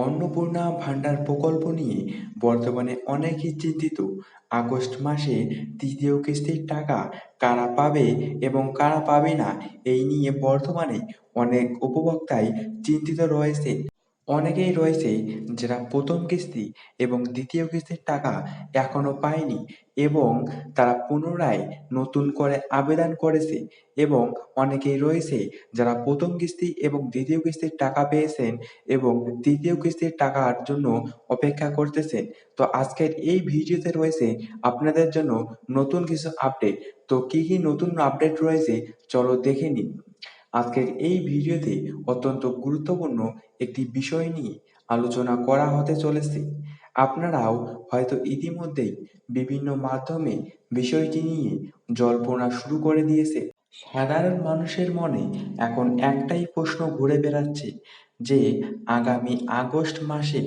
অন্নপূর্ণা ভান্ডার প্রকল্প নিয়ে বর্তমানে অনেকেই চিন্তিত। আগস্ট মাসে তৃতীয় কিস্তির টাকা কারা পাবে এবং কারা পাবে না, এই নিয়ে বর্তমানে অনেক উপভোক্তাই চিন্তিত রয়েছে। অনেকেই রয়েছে যারা প্রথম কিস্তি এবং দ্বিতীয় কিস্তির টাকা এখনো পায়নি এবং তারা পুনরায় নতুন করে আবেদন করেছে, এবং অনেকেই রয়েছে যারা প্রথম কিস্তি এবং দ্বিতীয় কিস্তির টাকা পেয়েছেন এবং তৃতীয় কিস্তির টাকার জন্য অপেক্ষা করতেছেন। তো আজকের এই ভিডিওতে রয়েছে আপনাদের জন্য নতুন কিছু আপডেট। তো কি কি নতুন আপডেট রয়েছে চলো দেখে নিই। আজকের এই ভিডিওতে অত্যন্ত গুরুত্বপূর্ণ একটি বিষয় নিয়ে আলোচনা করা হতে চলেছে। আপনারাও হয়তো ইতিমধ্যেই বিভিন্ন মাধ্যমে বিষয়টি নিয়ে জল্পনা শুরু করে দিয়েছে। সাধারণ মানুষের মনে এখন একটাই প্রশ্ন ঘুরে বেড়াচ্ছে যে আগামী আগস্ট মাসে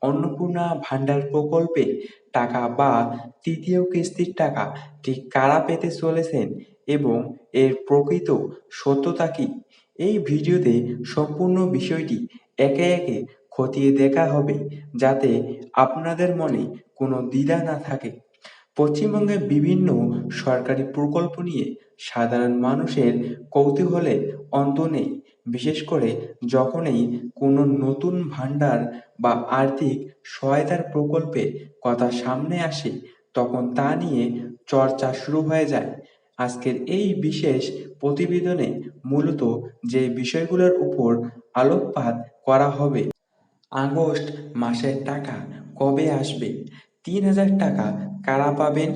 অন্নপূর্ণা ভান্ডার প্রকল্পে টাকা বা তৃতীয় কিস্তির টাকা ঠিক কারা পেতে চলেছেন এবং এর প্রকৃত সত্যতা কি। এই ভিডিওতে সম্পূর্ণ বিষয়টি একে একে খতিয়ে দেখা হবে, যাতে আপনাদের মনে কোনো দ্বিধা না থাকে। পশ্চিমবঙ্গের বিভিন্ন সরকারি প্রকল্প নিয়ে সাধারণ মানুষের কৌতূহলের অন্ত নেই, বিশেষ করে যখনই কোনো নতুন ভান্ডার বা আর্থিক সহায়তার প্রকল্পের কথা সামনে আসে, তখন তা নিয়ে চর্চা শুরু হয়ে যায়। আজকের এই বিশেষ প্রতিবেদনে মূলত যে বিষয়গুলোর উপর আলোকপাত করা হবে: আগস্ট মাসের টাকা কবে আসবে, ৩,০০০ টাকা কারা পাবেন,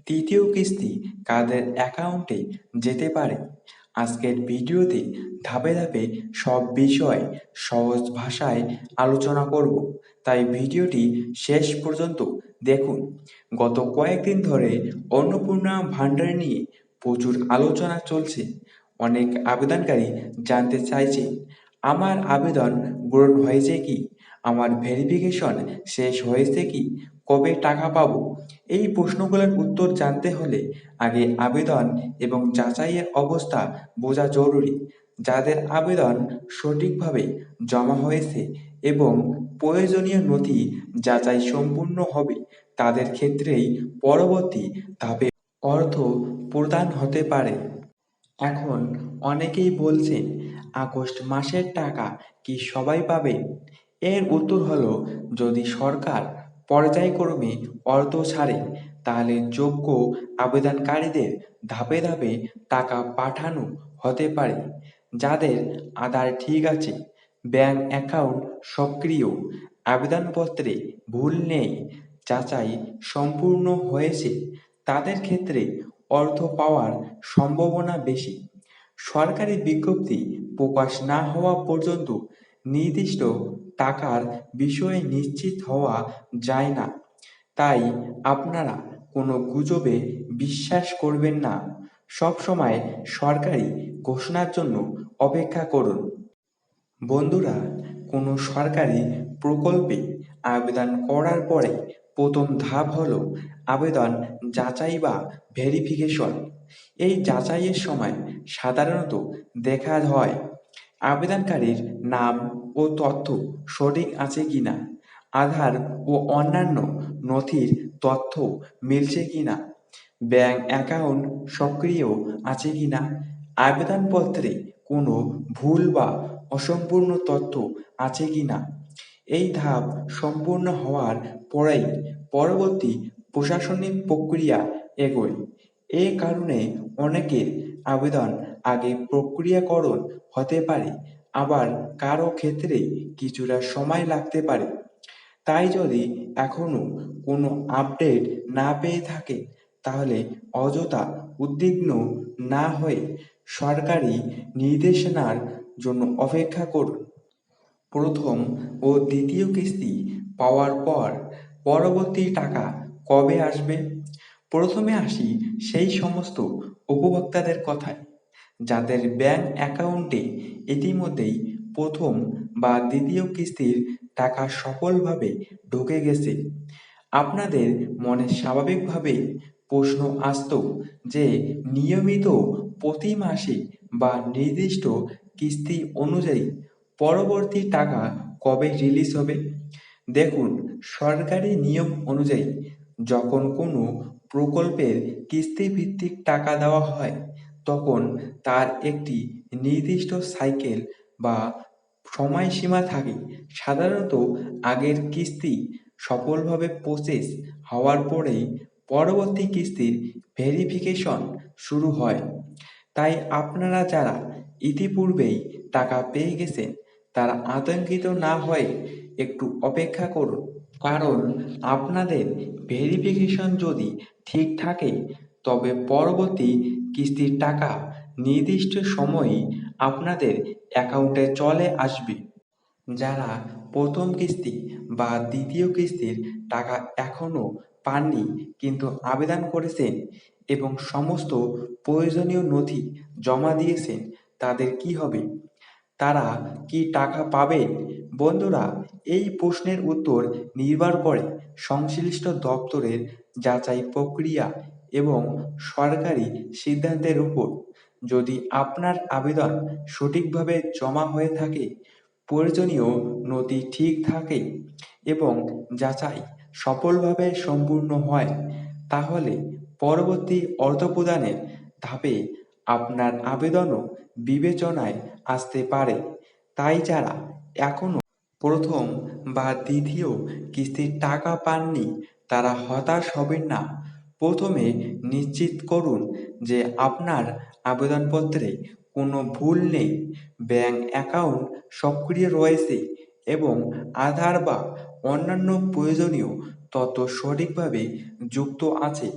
তৃতীয় কিস্তি কাদের অ্যাকাউন্টে যেতে পারে। আজকের ভিডিওতে ধাপে ধাপে সব বিষয় সহজ ভাষায় আলোচনা করব, তাই ভিডিওটি শেষ পর্যন্ত দেখুন। গত কয়েকদিন ধরে অন্নপূর্ণা ভান্ডার নিয়ে প্রচুর আলোচনা চলছে। অনেক আবেদনকারী জানতে চাইছে, আমার আবেদন গ্রহণ হয়েছে কি, আমার ভেরিফিকেশন শেষ হয়েছে কি, কবে টাকা পাবো। এই প্রশ্নগুলোর উত্তর জানতে হলে আগে আবেদন এবং যাচাইয়ের অবস্থা বোঝা জরুরি। যাদের আবেদন সঠিকভাবে জমা হয়েছে এবং প্রয়োজনীয় নথি যাচাই সম্পূর্ণ হবে, তাদের ক্ষেত্রেই পরবর্তী ধাপে অর্থ প্রদান হতে পারে। এখন অনেকেই বলছেন, আগস্ট মাসের টাকা কি সবাই পাবে? এর উত্তর হলো, যদি সরকার পর্যায়ক্রমে অর্থ ছাড়ে, তাহলে যোগ্য আবেদনকারীদের ধাপে ধাপে টাকা পাঠানো হতে পারে। যাদের আধার ঠিক আছে, ব্যাংক অ্যাকাউন্ট সক্রিয়, আবেদনপত্রে ভুল নেই, যাচাই সম্পূর্ণ হয়েছে, তাদের ক্ষেত্রে অর্থ পাওয়ার সম্ভাবনা বেশি। সরকারি বিজ্ঞপ্তি প্রকাশ না হওয়া পর্যন্ত নির্দিষ্ট টাকার বিষয়ে নিশ্চিত হওয়া যায় না। তাই আপনারা কোনো গুজবে বিশ্বাস করবেন না। সবসময় সরকারি ঘোষণার জন্য অপেক্ষা করুন। বন্ধুরা, কোনো সরকারি প্রকল্পে আবেদন করার পরে প্রথম ধাপ হলো আবেদন যাচাই বা ভেরিফিকেশন। এই যাচাইয়ের সময় সাধারণত দেখা হয় আবেদনকারীর নাম ও তথ্য সঠিক আছে কিনা, আধার ও অন্যান্য নথির তথ্য মিলছে কিনা, ব্যাংক অ্যাকাউন্ট সক্রিয় আছে কিনা, আবেদনপত্রে কোনো ভুল বা অসম্পূর্ণ তথ্য আছে কিনা। এই ধাপ সম্পূর্ণ হওয়ার পরেই পরবর্তী প্রশাসনিক প্রক্রিয়া এগোয়। এ কারণে অনেকের আবেদন আগে প্রক্রিয়াকরণ হতে পারে, আবার কারো ক্ষেত্রে কিছুটা সময় লাগতে পারে। তাই যদি এখনো কোনো আপডেট না পেয়ে থাকে, তাহলে অযথা উদ্বিগ্ন না হয়ে সরকারি নির্দেশনার জন্য অপেক্ষা করুন। প্রথম ও দ্বিতীয় কিস্তি পাওয়ার পর পরবর্তী টাকা কবে আসবে? প্রথমে আসি সেই সমস্ত উপভোক্তাদের কথায় যাদের ব্যাংক অ্যাকাউন্টে ইতিমধ্যেই প্রথম বা দ্বিতীয় কিস্তির টাকা সফলভাবে ঢুকে গেছে। আপনাদের মনে স্বাভাবিকভাবেই প্রশ্ন আসতো যে নিয়মিত প্রতি মাসে বা নির্দিষ্ট কিস্তি অনুযায়ী পরবর্তী টাকা কবে রিলিজ হবে? দেখুন, সরকারি নিয়ম অনুযায়ী যখন কোনো প্রকল্পের কিস্তিভিত্তিক টাকা দেওয়া হয়, তখন তার একটি নির্দিষ্ট সাইকেল বা সময়সীমা থাকে। সাধারণত আগের কিস্তি সফলভাবে প্রসেস হওয়ার পরেই পরবর্তী কিস্তির ভেরিফিকেশন শুরু হয়। তাই আপনারা যারা ইতিপূর্বেই টাকা পেয়ে গেছেন, তারা আতঙ্কিত না হয়ে একটু অপেক্ষা করুন। কারণ আপনাদের ভেরিফিকেশন যদি ঠিক থাকে, তবে পরবর্তী কিস্তির টাকা নির্দিষ্ট সময়েই আপনাদের অ্যাকাউন্টে চলে আসবে। যারা প্রথম কিস্তি বা দ্বিতীয় কিস্তির টাকা এখনও পাননি কিন্তু আবেদন করেছেন এবং সমস্ত প্রয়োজনীয় নথি জমা দিয়েছেন, তাদের কি হবে? তারা কি টাকা পাবেন? বন্ধুরা, এই প্রশ্নের উত্তর নির্ভর করে সংশ্লিষ্ট দপ্তরের যাচাই প্রক্রিয়া এবং সরকারি সিদ্ধান্তের উপর। যদি আপনার আবেদন সঠিকভাবে জমা হয়ে থাকে, প্রয়োজনীয় নথি ঠিক থাকে এবং যাচাই সফলভাবে সম্পূর্ণ হয়, তাহলে পরবর্তী অর্থপ্রদানের ধাপে আপনার আবেদনও বিবেচনায় আসতে পারে। তাই যারা এখনও প্রথম বা দ্বিতীয় কিস্তির টাকা পাননি, তারা হতাশ হবেন না। প্রথমে নিশ্চিত করুন যে আপনার আবেদনপত্রে কোনো ভুল নেই, ব্যাংক অ্যাকাউন্ট সক্রিয় রয়েছে এবং আধার বা অন্যান্য প্রয়োজনীয় তথ্য সঠিকভাবে যুক্ত আছে।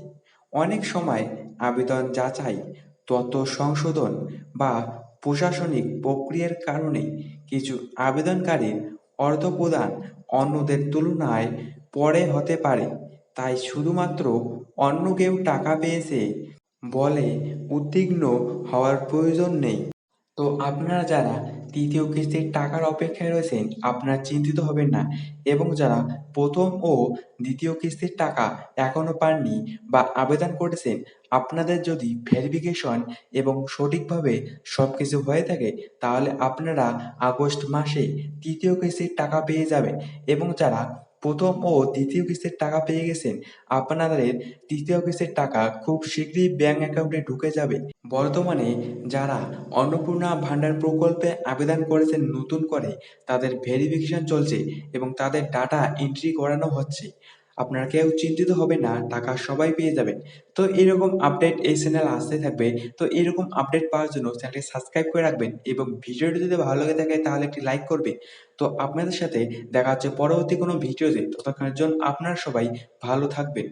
অনেক সময় আবেদন যাচাই, তথ্য সংশোধন বা প্রশাসনিক প্রক্রিয়ার কারণে কিছু আবেদনকারীর অর্থপ্রদান অন্যদের তুলনায় পরে হতে পারে। তাই শুধুমাত্র অন্য কেউ টাকা পেয়েছে বলে উদ্বিগ্ন হওয়ার প্রয়োজন নেই। তো আপনারা যারা তৃতীয় কিস্তির টাকার অপেক্ষায় রয়েছেন, আপনারা চিন্তিত হবেন না। এবং যারা প্রথম ও দ্বিতীয় কিস্তির টাকা এখনো পাননি বা আবেদন করেছেন, আপনাদের যদি ভেরিফিকেশন এবং সঠিকভাবে সব কিছু হয়ে থাকে, তাহলে আপনারা আগস্ট মাসে তৃতীয় কিস্তির টাকা পেয়ে যাবেন। এবং যারা প্রথম ও দ্বিতীয় কিস্তির টাকা পেয়ে গেছেন, আপনাদের তৃতীয় কিস্তির টাকা খুব শীঘ্রই ব্যাংক অ্যাকাউন্টে ঢুকে যাবে। বর্তমানে যারা অন্নপূর্ণা ভান্ডার প্রকল্পে আবেদন করেছেন নতুন করে, তাদের ভেরিফিকেশন চলছে এবং তাদের ডাটা এন্ট্রি করানো হচ্ছে। আপনারা কেউ চিন্তিত হবেন না, টাকা সবাই পেয়ে যাবেন। তো এরকম আপডেট এই চ্যানেল আসতে থাকবে। তো এরকম আপডেট পাওয়ার জন্য চ্যানেলটি সাবস্ক্রাইব করে রাখবেন এবং ভিডিওটি যদি ভালো লেগে থাকে তাহলে একটি লাইক করবেন। তো আপনাদের সাথে দেখা হচ্ছে পরবর্তী কোনো ভিডিওতে। ততক্ষণের জন্য আপনারা সবাই ভালো থাকবেন।